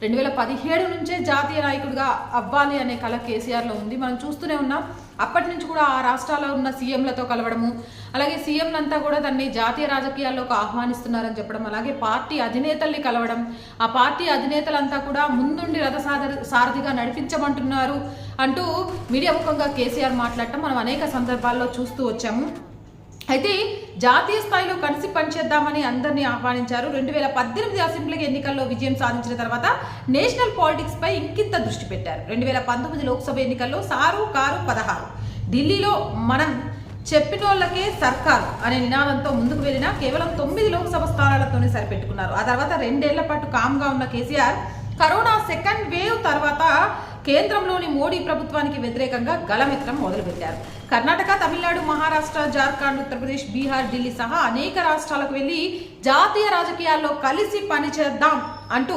2017 నుంచే జాతీయ నాయకుడిగా అవ్వాలి అనే కళ కేసీఆర్లో ఉంది. మనం చూస్తూనే ఉన్నాం. అప్పటి నుంచి కూడా ఆ రాష్ట్రాల్లో ఉన్న సీఎంలతో కలవడము, అలాగే సీఎంలంతా కూడా దాన్ని జాతీయ రాజకీయాల్లోకి ఆహ్వానిస్తున్నారని చెప్పడం, అలాగే పార్టీ అధినేతల్ని కలవడం, ఆ పార్టీ అధినేతలంతా కూడా ముందుండి సారథిగా నడిపించమంటున్నారు అంటూ మీడియా ముఖంగా కేసీఆర్ మాట్లాడటం మనం అనేక సందర్భాల్లో చూస్తూ వచ్చాము. అయితే జాతీయ స్థాయిలో కలిసి పనిచేద్దామని అందరినీ ఆహ్వానించారు. 2018 అసెంబ్లీ ఎన్నికల్లో విజయం సాధించిన తర్వాత నేషనల్ పాలిటిక్స్ పై ఇంకింత దృష్టి పెట్టారు. 2019 లోక్సభ ఎన్నికల్లో సారు కారు 16, ఢిల్లీలో మనం చెప్పినోళ్ళకే సర్కారు అనే నినాదంతో ముందుకు వెళ్ళినా కేవలం 9 లోక్సభ స్థానాలతోనే సరిపెట్టుకున్నారు. ఆ తర్వాత 2 ఏళ్ల పాటు కామ్గా ఉన్న కేసీఆర్ కరోనా సెకండ్ వేవ్ తర్వాత కేంద్రంలోని మోడీ ప్రభుత్వానికి వ్యతిరేకంగా గళమెత్తడం మొదలుపెట్టారు. కర్ణాటక, తమిళనాడు, మహారాష్ట్ర, జార్ఖండ్, ఉత్తరప్రదేశ్, బీహార్, ఢిల్లీ సహా అనేక రాష్ట్రాలకు వెళ్ళి జాతీయ రాజకీయాల్లో కలిసి పనిచేద్దాం అంటూ